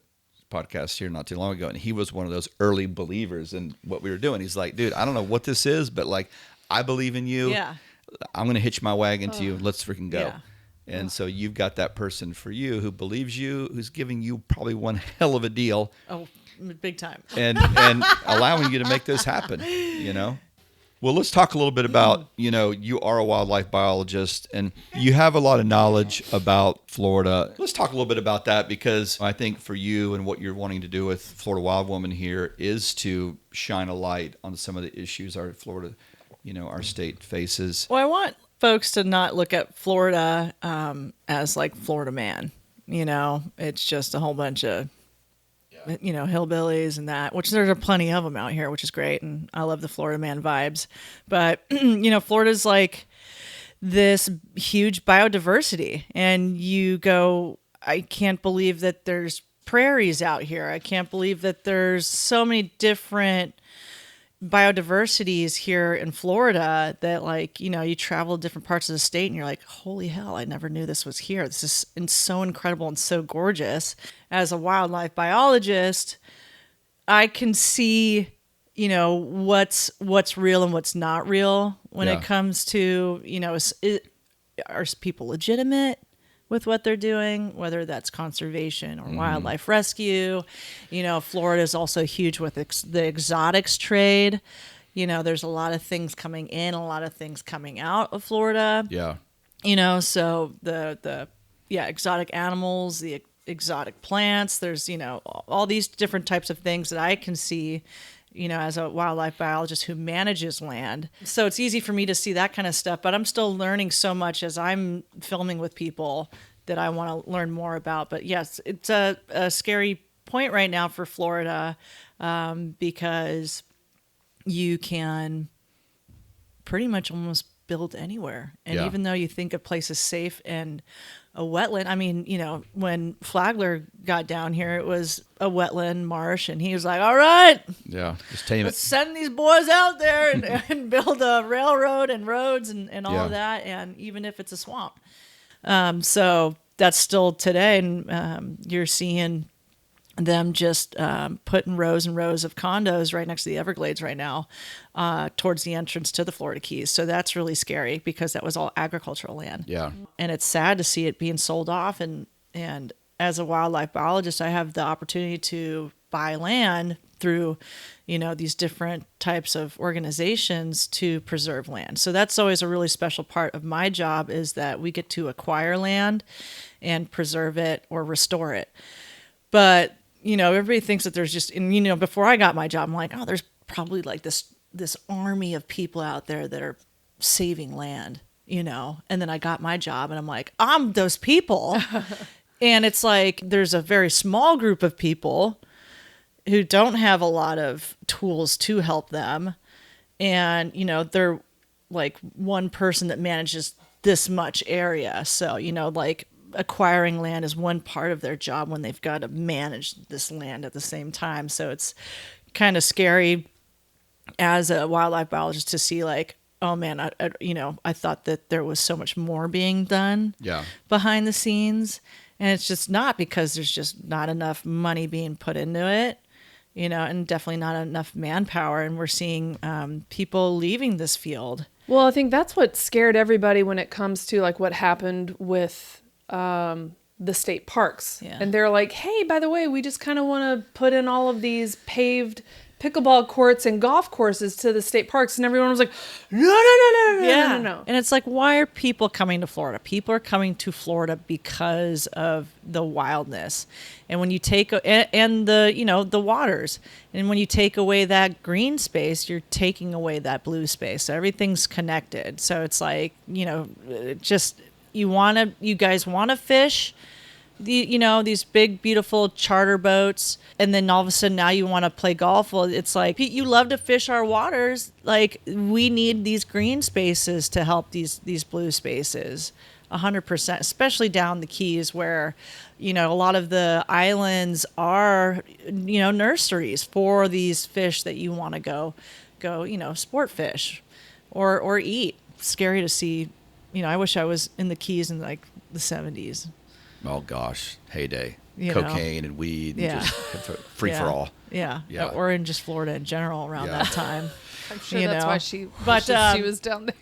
podcast here not too long ago, and he was one of those early believers in what we were doing. He's like, dude, I don't know what this is, but like, I believe in you. Yeah. I'm gonna hitch my wagon to you. Let's freaking go. Yeah. And so you've got that person for you who believes you, who's giving you probably one hell of a deal. Oh, big time. And allowing you to make this happen. Well, let's talk a little bit about, you are a wildlife biologist and you have a lot of knowledge about Florida. Let's talk a little bit about that, because I think for you and what you're wanting to do with Florida Wild Woman here is to shine a light on some of the issues our Florida, our state faces. Well, I want folks to not look at Florida as like Florida man. It's just a whole bunch of hillbillies and that, which there are plenty of them out here, which is great. And I love the Florida man vibes. But, Florida's like this huge biodiversity. And you go, I can't believe that there's prairies out here. I can't believe that there's so many different biodiversities here in Florida that, like, you travel to different parts of the state and you're like, holy hell, I never knew this was here. This is so incredible and so gorgeous. As a wildlife biologist, I can see, what's real and what's not real when it comes to, are people legitimate with what they're doing, whether that's conservation or wildlife rescue. Florida is also huge with the exotics trade. There's a lot of things coming in, a lot of things coming out of Florida. Yeah. So the exotic animals, the exotic plants, there's, all these different types of things that I can see, as a wildlife biologist who manages land. So it's easy for me to see that kind of stuff, but I'm still learning so much as I'm filming with people that I want to learn more about. But yes, it's a scary point right now for Florida, because you can pretty much almost build anywhere. And even though you think a place is safe and a wetland, I mean, when Flagler got down here, it was a wetland marsh, and he was like, all right, just tame let's send these boys out there and build a railroad and roads and all of that. And even if it's a swamp. So that's still today. And you're seeing them just putting rows and rows of condos right next to the Everglades right now, towards the entrance to the Florida Keys. So that's really scary, because that was all agricultural land. Yeah. And it's sad to see it being sold off. And as a wildlife biologist, I have the opportunity to buy land through, these different types of organizations to preserve land. So that's always a really special part of my job, is that we get to acquire land and preserve it or restore it. But everybody thinks that there's just, and before I got my job, I'm like, oh, there's probably like this army of people out there that are saving land, and then I got my job and I'm like, I'm those people. And it's like, there's a very small group of people who don't have a lot of tools to help them. And, they're like one person that manages this much area. So, like, acquiring land is one part of their job when they've got to manage this land at the same time. So it's kind of scary as a wildlife biologist to see, like, oh man, I thought that there was so much more being done behind the scenes. And it's just not, because there's just not enough money being put into it, and definitely not enough manpower. And we're seeing people leaving this field. Well, I think that's what scared everybody when it comes to like what happened with the state parks. Yeah. And they're like, hey, by the way, we just kind of want to put in all of these paved pickleball courts and golf courses to the state parks, and everyone was like, no. And it's like, why are people coming to Florida? People are coming to Florida because of the wildness, and when you take and the waters, and when you take away that green space, you're taking away that blue space. So everything's connected. So it's like, just you guys want to fish. These big, beautiful charter boats, and then all of a sudden now you want to play golf. Well, it's like, you love to fish our waters. Like, we need these green spaces to help these blue spaces, 100%, especially down the Keys where, a lot of the islands are, nurseries for these fish that you want to go, sport fish or eat. It's scary to see. I wish I was in the Keys in like the 70s. Oh gosh, heyday. Cocaine and weed, and just free for all. Yeah. Or in just Florida in general around that time. I'm sure that's why she was down there.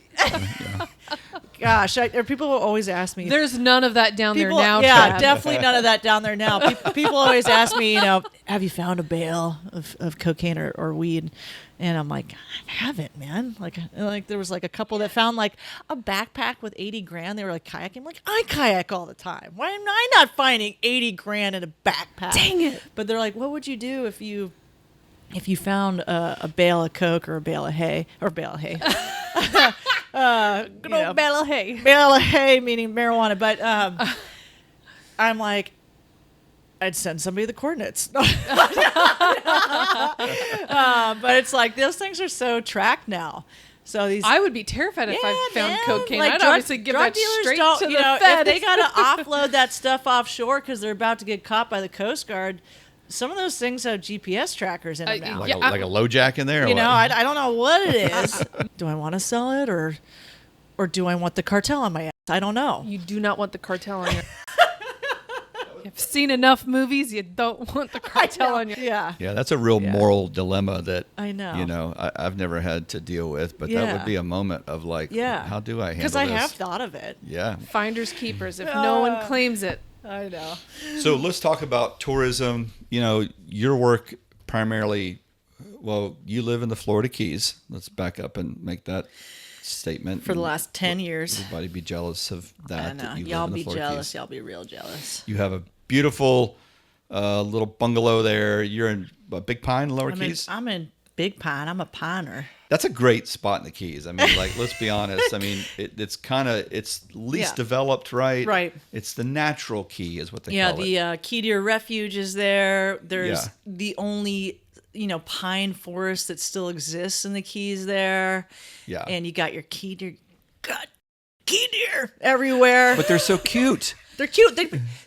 Gosh, people will always ask me. There's none of that down there now. Yeah, Chad. definitely none of that down there now. People always ask me, have you found a bale of cocaine or weed? And I'm like, I haven't, man. Like there was like a couple that found like a backpack with 80 grand. They were like kayaking. I'm like, I kayak all the time. Why am I not finding 80 grand in a backpack? Dang it. But they're like, what would you do if you found a bale of coke or a bale of hay or bale of hay? Good old bale of hay. Bale of hay, meaning marijuana. But I'm like, I'd send somebody the coordinates. But it's like, those things are so tracked now. So I would be terrified if I found cocaine. Like I'd obviously give that straight to the If feds. they got to offload that stuff offshore because they're about to get caught by the Coast Guard, some of those things have GPS trackers in them now. Like a low jack in there? Or I don't know what it is. Do I want to sell it or do I want the cartel on my ass? I don't know. You do not want the cartel on your You've seen enough movies, you don't want the cartel on your Yeah, that's a real moral dilemma that I know. I've never had to deal with, but that would be a moment of like, how do I handle this? Because I have thought of it. Yeah. Finders keepers if no one claims it. I know. So let's talk about tourism. Your work primarily, you live in the Florida Keys. Let's back up and make that statement. For the last 10 years. Everybody be jealous of that. I know. That you Y'all live in the be Florida jealous. Keys. Y'all be real jealous. You have a beautiful little bungalow there. You're in Big Pine, Lower Keys? I'm in Big Pine. I'm a piner. That's a great spot in the Keys. I mean, let's be honest. I mean, it's least developed, right? Right. It's the natural key is what they call it. Yeah, the Key Deer Refuge is there. There's the only, pine forest that still exists in the Keys there. Yeah. And you got your key deer everywhere. But they're so cute. They're cute.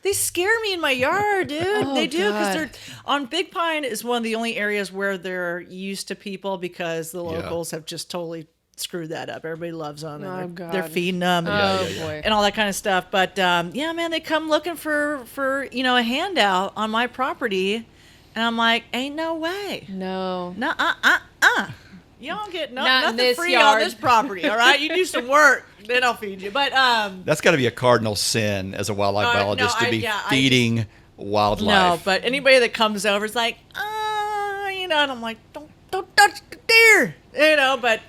They scare me in my yard, dude. Oh, they do because God. they're on Big Pine is one of the only areas where they're used to people because the locals have just totally screwed that up. Everybody loves them. And they're feeding them. Boy. And all that kind of stuff. But man, they come looking for a handout on my property, and I'm like, ain't no way. No. You don't get Not in nothing this free yard. on this property, all right? You do some work, then I'll feed you. But That's got to be a cardinal sin as a wildlife biologist to be feeding wildlife. no. But anybody that comes over is like, and I'm like, don't touch the deer, But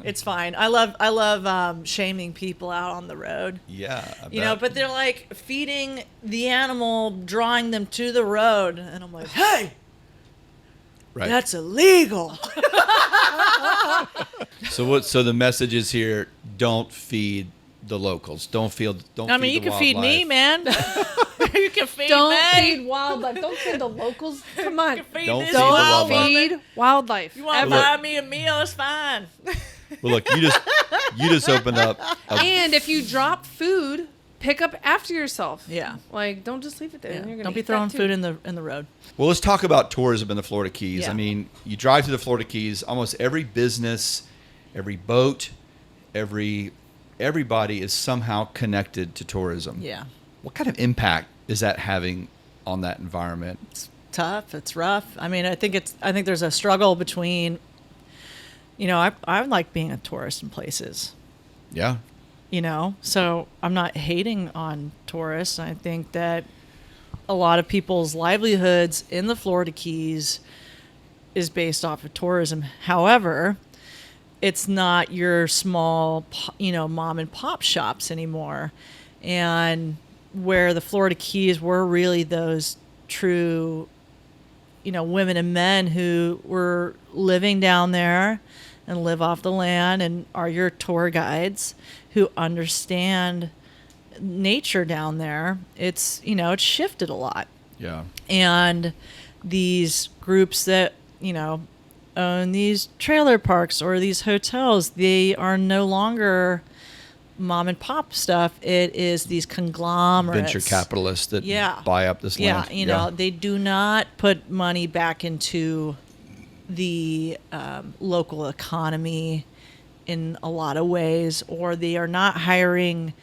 it's fine. I love shaming people out on the road. Yeah, I bet. But they're like feeding the animal, drawing them to the road, and I'm like, hey. Right. That's illegal. So the message is here: don't feed the locals. Don't feed. I mean, you can feed me, man. You can feed Don't me. feed wildlife. Don't feed the locals. Come on. You can feed Don't this feed the Don't wildlife. feed wildlife. You want to buy me a meal? It's fine. Well, look, you just opened up. And if you drop food, pick up after yourself. Yeah. Like, don't just leave it there. Yeah. You're gonna Don't be eat that throwing too. food in the road. Well, let's talk about tourism in the Florida Keys. Yeah. I mean, you drive to the Florida Keys, almost every business, every boat, everybody is somehow connected to tourism. Yeah. What kind of impact is that having on that environment? It's tough. It's rough. I mean, I think there's a struggle between, I like being a tourist in places. Yeah. So I'm not hating on tourists. I think that a lot of people's livelihoods in the Florida Keys is based off of tourism. However, it's not your small, mom and pop shops anymore. And where the Florida Keys were really those true, women and men who were living down there and live off the land and are your tour guides who understand nature down there. It's, it's shifted a lot. Yeah. And these groups that, own these trailer parks or these hotels, they are no longer mom and pop stuff. It is these conglomerates, Venture capitalists that buy up this land. Yeah, they do not put money back into the local economy in a lot of ways, or they are not hiring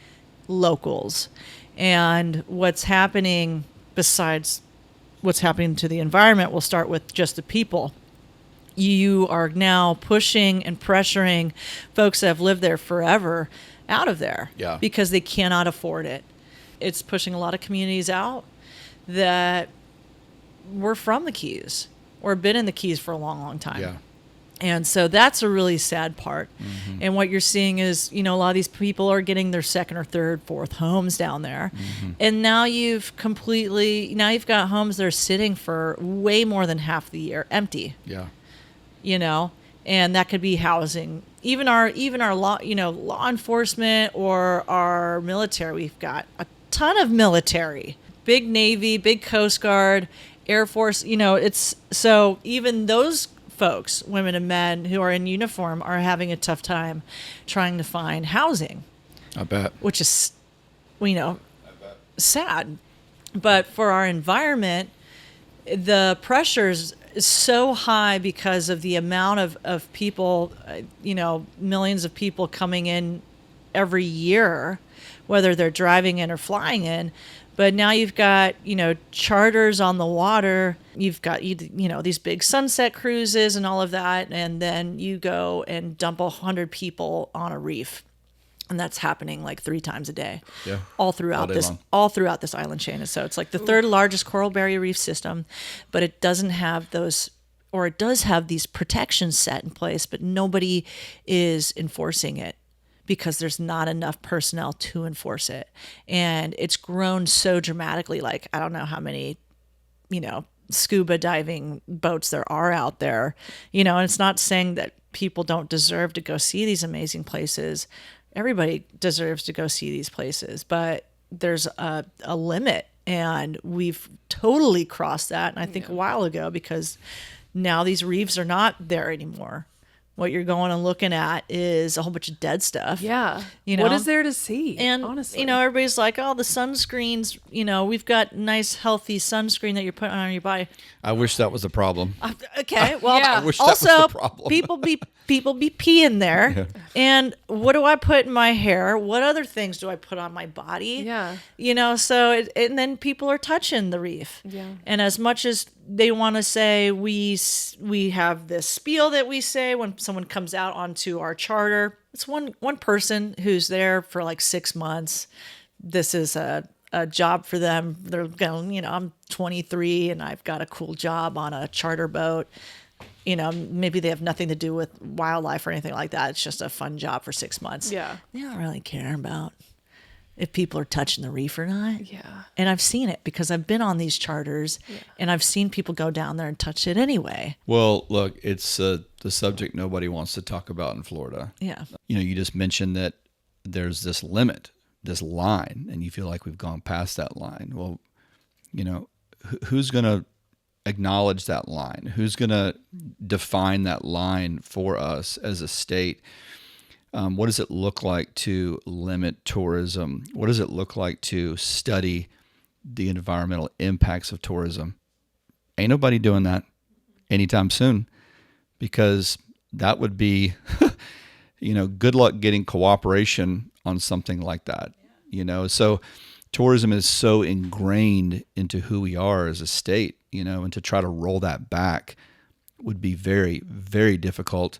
locals. And what's happening, besides what's happening to the environment, we'll start with just the people. You are now pushing and pressuring folks that have lived there forever out of there because they cannot afford it. It's pushing a lot of communities out that were from the Keys or been in the Keys for a long, long time. Yeah. And so that's a really sad part. Mm-hmm. And what you're seeing is, a lot of these people are getting their second or third, fourth homes down there. Mm-hmm. And now you've got homes that are sitting for way more than half the year empty. Yeah. And that could be housing. Even our law enforcement or our military. We've got a ton of military, big Navy, big Coast Guard, Air Force. It's so even those folks, women and men who are in uniform, are having a tough time trying to find housing. I bet. Which is, sad. But for our environment, the pressures is so high because of the amount of people, millions of people coming in every year, whether they're driving in or flying in. But now you've got, charters on the water. You've got, these big sunset cruises and all of that. And then you go and dump 100 people on a reef. And that's happening like 3 times a day, all throughout this island chain. And so it's like the third largest coral barrier reef system, but it doesn't have it does have these protections set in place, but nobody is enforcing it because there's not enough personnel to enforce it. And it's grown so dramatically. Like, I don't know how many, scuba diving boats there are out there, and it's not saying that people don't deserve to go see these amazing places. Everybody deserves to go see these places, but there's a limit, and we've totally crossed that. And I think a while ago, because now these reefs are not there anymore. What you're going and looking at is a whole bunch of dead stuff. Yeah. What is there to see? And, honestly, everybody's like, oh, the sunscreens, we've got nice, healthy sunscreen that you're putting on your body. I wish that was a problem. Okay. Well, yeah. I wish that was the problem. people be peeing there. Yeah. And what do I put in my hair? What other things do I put on my body? Yeah. And then people are touching the reef. Yeah. And as much as they want to say, we have this spiel that we say when someone comes out onto our charter. It's one person who's there for like 6 months. This is a job for them. They're going, I'm 23 and I've got a cool job on a charter boat. Maybe they have nothing to do with wildlife or anything like that. It's just a fun job for 6 months. Yeah. They don't really care about if people are touching the reef or not. Yeah. And I've seen it because I've been on these charters and I've seen people go down there and touch it anyway. Well, look, it's the subject nobody wants to talk about in Florida. Yeah. You just mentioned that there's this limit, this line, and you feel like we've gone past that line. Well, who's going to acknowledge that line? Who's going to define that line for us as a state? What does it look like to limit tourism? What does it look like to study the environmental impacts of tourism? Ain't nobody doing that anytime soon, because that would be, good luck getting cooperation on something like that. So tourism is so ingrained into who we are as a state, and to try to roll that back would be very, very difficult.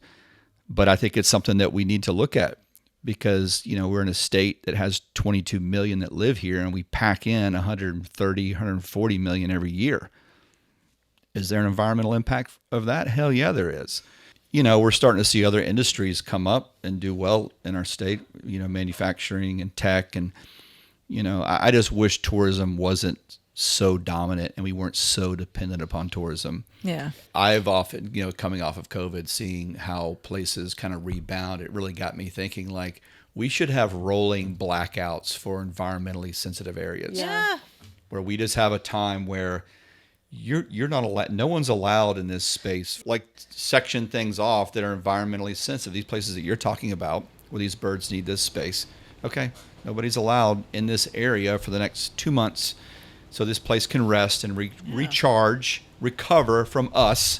But I think it's something that we need to look at because, we're in a state that has 22 million that live here and we pack in 130, 140 million every year. Is there an environmental impact of that? Hell yeah, there is. We're starting to see other industries come up and do well in our state, manufacturing and tech. And, I just wish tourism wasn't so dominant and we weren't so dependent upon tourism. Yeah. I've often, coming off of COVID, seeing how places kind of rebound, it really got me thinking like we should have rolling blackouts for environmentally sensitive areas. Yeah. Where we just have a time where you're not allowed, no one's allowed in this space, like section things off that are environmentally sensitive. These places that you're talking about where these birds need this space. Okay. Nobody's allowed in this area for the next 2 months. So this place can rest and recharge, recover from us.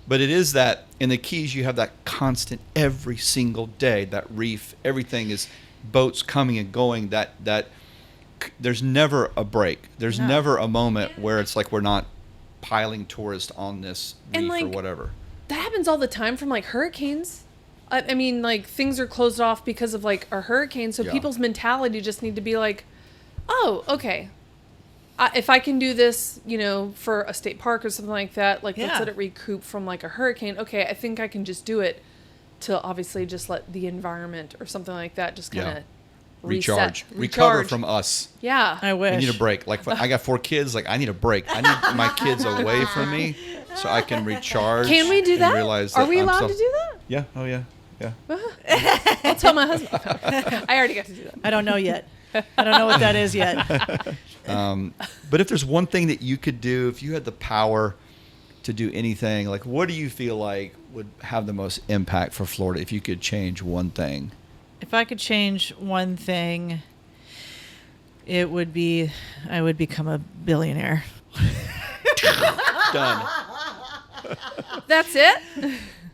But it is that in the Keys, you have that constant every single day, that reef, everything is boats coming and going, that there's never a break. There's never a moment where it's like we're not piling tourists on this reef or whatever. That happens all the time from like hurricanes. I mean, like things are closed off because of like a hurricane. So people's mentality just need to be like, oh, okay. If I can do this, for a state park or something like that, like let's let it recoup from like a hurricane. Okay, I think I can just do it to obviously just let the environment or something like that just kind of recharge, recover from us. Yeah, I wish. I need a break. Like I got 4 kids. Like I need a break. I need my kids away from me so I can recharge. Can we do that? Are we allowed to do that? Yeah. Oh yeah. Yeah. I'll tell my husband. I already got to do that. I don't know yet. I don't know what that is yet. But if there's one thing that you could do, if you had the power to do anything, like what do you feel like would have the most impact for Florida if you could change one thing? If I could change one thing, it would be I would become a billionaire. Done. That's it?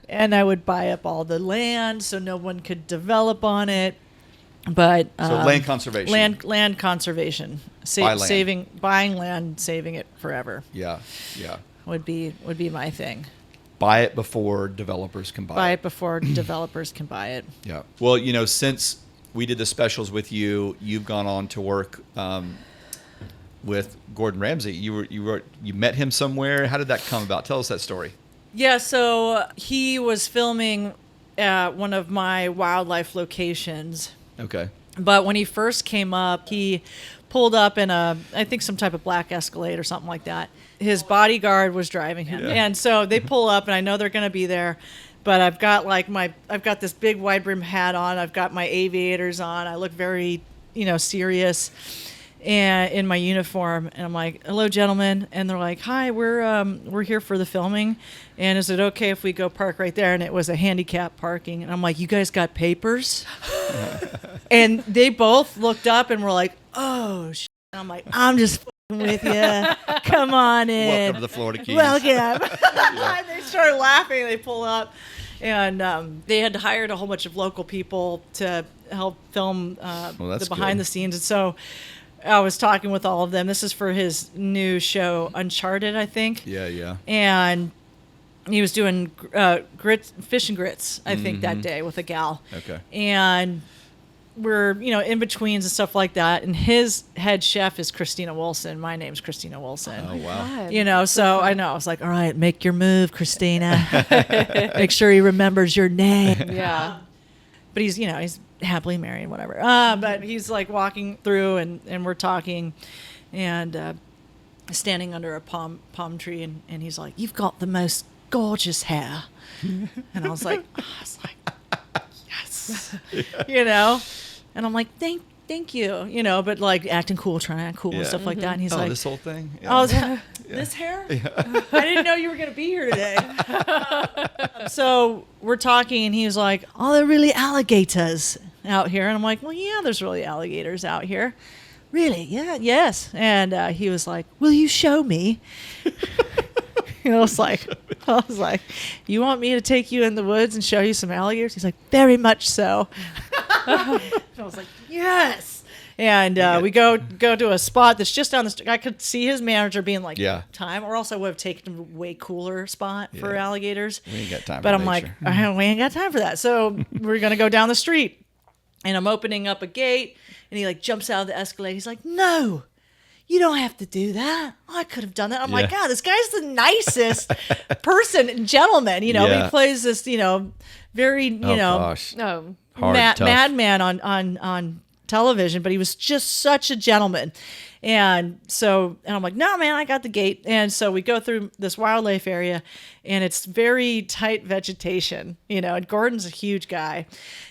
And I would buy up all the land so no one could develop on it. But so land conservation. Land conservation. Buying land, saving it forever. Yeah. Would be my thing. Buy it before developers can buy it. Buy it before developers can buy it. Yeah. Well, since we did the specials with you, you've gone on to work with Gordon Ramsay. You met him somewhere. How did that come about? Tell us that story. Yeah, so he was filming at one of my wildlife locations. Okay. But when he first came up, he pulled up in I think some type of black Escalade or something like that. His bodyguard was driving him. Yeah. And so they pull up and I know they're going to be there, but I've got this big wide brim hat on. I've got my aviators on. I look very, serious and in my uniform, and I'm like, "Hello, gentlemen," and they're like, "Hi, we're here for the filming, and is it okay if we go park right there?" And it was a handicap parking, and I'm like, "You guys got papers?" And they both looked up and were like, "Oh, shit." And I'm like, "I'm just f***ing with you. Come on in. Welcome to the Florida Keys." Welcome. And they started laughing. They pull up, and they had hired a whole bunch of local people to help film the behind the scenes, and so I was talking with all of them. This is for his new show, Uncharted, I think. Yeah. And he was doing fish and grits, I think, that day with a gal. Okay. And we're, in betweens and stuff like that. And his head chef is Christina Wilson. My name's Christina Wilson. Oh, wow. God. So I know. I was like, all right, make your move, Christina. Make sure he remembers your name. Yeah. But he's happily married, whatever. But he's like walking through and we're talking and standing under a palm tree and he's like, "You've got the most gorgeous hair." And I was like, yes. And I'm like, thank you, but like acting cool, trying to act cool and stuff like that. And he's like, this whole thing? Yeah. I was this hair? Yeah. I didn't know you were going to be here today. So we're talking and he was like, "Oh, they're really alligators out here." And I'm like, "Well, yeah, there's really alligators out here." "Really? Yeah, yes." And he was like, "Will you show me?" And I was like, "You want me to take you in the woods and show you some alligators?" He's like, "Very much so." I was like, "Yes." And we go to a spot that's just down the street. I could see his manager being like, "Time," or else I would have taken a way cooler spot for alligators. We ain't got time. But I'm like, we ain't got time for that. So we're gonna go down the street, and I'm opening up a gate, and he like jumps out of the Escalade. He's like, "No, you don't have to do that. I could have done that. I'm like, God, this guy's the nicest person and gentleman. You know, he plays this, you know, very, Gosh. madman on television, but he was just such a gentleman. And I'm like, no, man, I got the gate. And so we go through this wildlife area, and it's very tight vegetation, you know, and Gordon's a huge guy.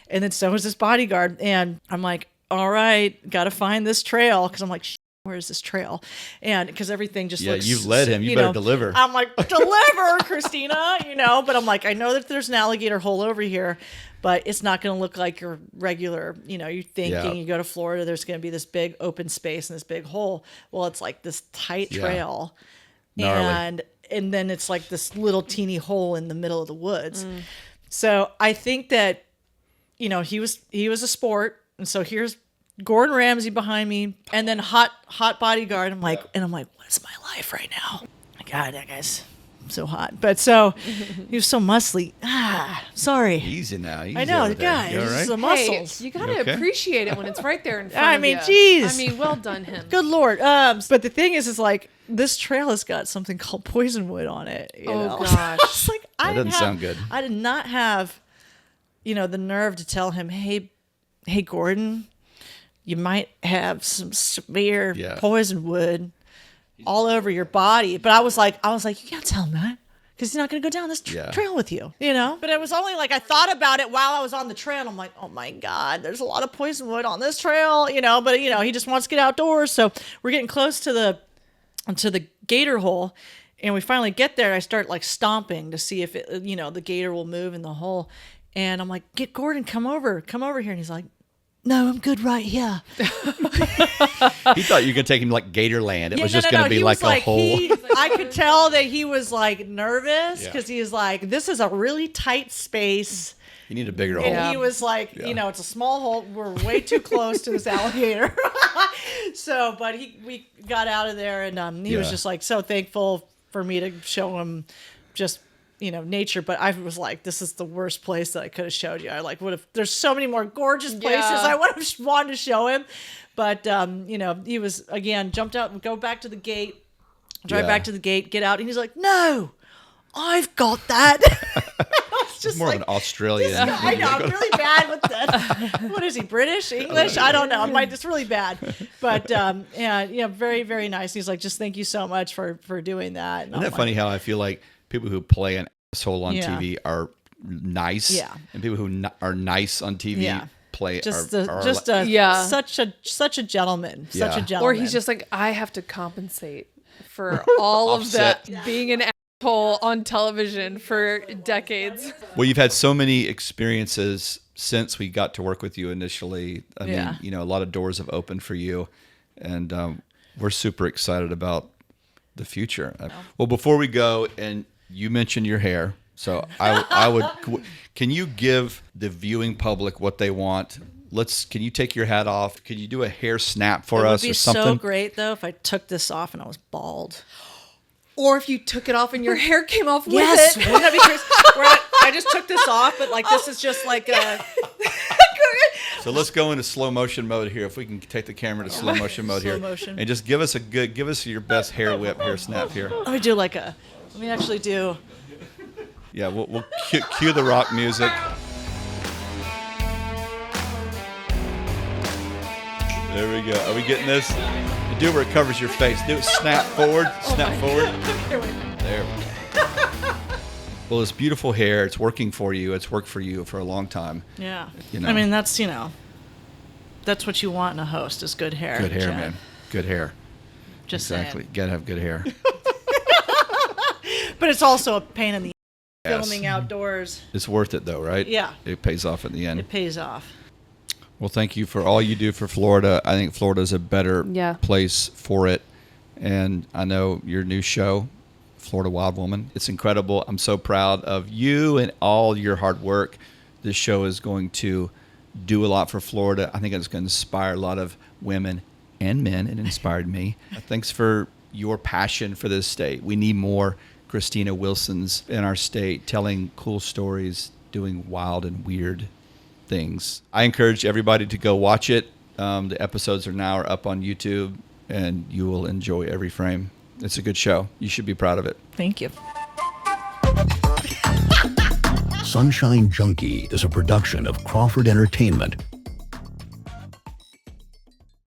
And then so is this bodyguard. And I'm like, all right, got to find this trail. Because I'm like, where is this trail? And because everything just looks... you've led him. You better deliver. I'm like, deliver, Christina, you know. But I'm like, I know that there's an alligator hole over here, but it's not going to look like your regular, you know, you're thinking you go to Florida, there's going to be this big open space and this big hole. Well, it's like this tight trail. Gnarly. And then it's like this little teeny hole in the middle of the woods. So I think that, you know, he was a sport. And so here's Gordon Ramsay behind me, and then hot bodyguard. I'm like, what is my life right now? God, that guy's so hot. But so he was so muscly. Sorry. Easy now. Easy I know over the guy. there. You all right? The muscles. Hey, you gotta appreciate it when it's right there in front I of mean, you. geez. I mean, well done him. Good Lord. But the thing is like this trail has got something called poisonwood on it. You know? Gosh. It's like, That doesn't sound good. I did not have, you know, the nerve to tell him, hey, Gordon, you might have some severe poison wood all over your body. But I was like, you can't tell him that, because he's not going to go down this trail with you, you know? But it was only like I thought about it while I was on the trail. And I'm like, oh my God, there's a lot of poison wood on this trail, you know? But, you know, he just wants to get outdoors. So we're getting close to the gator hole. And we finally get there. And I start like stomping to see if it, you know, the gator will move in the hole. And I'm like, get Gordon, come over here. And he's like, no, I'm good right here. He thought you were going to take him to like Gatorland. It was just going to be like a hole. I could tell that he was like nervous, because he was like, this is a really tight space. You need a bigger hole. And he was like, you know, it's a small hole. We're way too close to this alligator. So, but we got out of there, and he was just like so thankful for me to show him just, you know, nature. But I was like, this is the worst place that I could have showed you. I like would have, there's so many more gorgeous places I would have wanted to show him. But, you know, he was, again, jumped out and go back to the gate, drive back to the gate, get out. And he's like, no, I've got that. It's just more like, of an Australian. I know, I'm really bad with that. What is he, British, English? I don't know. It's really bad. But, yeah, very, very nice. He's like, just thank you so much for doing that. And Isn't that funny how I feel like people who play an asshole on TV are nice, and people who are nice on TV play such a gentleman, such a gentleman. Or he's just like, I have to compensate for all of that being an asshole on television for decades. Well, you've had so many experiences since we got to work with you initially. I mean, you know, a lot of doors have opened for you, and we're super excited about the future. Well, before we go, and you mentioned your hair, so I would. Can you give the viewing public what they want? Can you take your hat off? Can you do a hair snap for us or something? It would be so great though if I took this off and I was bald. Or if you took it off and your hair came off with yes, it. wouldn't that be crazy? I just took this off, but like this is just like a. So let's go into slow motion mode here. If we can take the camera to slow motion mode here, and just give us your best hair whip, hair snap here. Let me do let me actually do. Yeah, we'll cue the rock music. There we go. Are we getting this? Do it where it covers your face. Do it. Snap forward. Snap forward. There we go. Well, it's beautiful hair. It's working for you. It's worked for you for a long time. Yeah. You know. I mean, that's what you want in a host is good hair. Good hair, man. Good hair. Just exactly. Saying. Gotta have good hair. But it's also a pain in the filming outdoors. It's worth it though, right? Yeah. It pays off in the end. It pays off. Well, thank you for all you do for Florida. I think Florida is a better place for it. And I know your new show, Florida Wild Woman, it's incredible. I'm so proud of you and all your hard work. This show is going to do a lot for Florida. I think it's going to inspire a lot of women and men. It inspired me. Thanks for your passion for this state. We need more Christina Wilsons in our state telling cool stories, doing wild and weird things. I encourage everybody to go watch it. The episodes are now up on YouTube. and you will enjoy every frame. It's a good show. You should be proud of it. Thank you. Sunshine Junkie is a production of Crawford Entertainment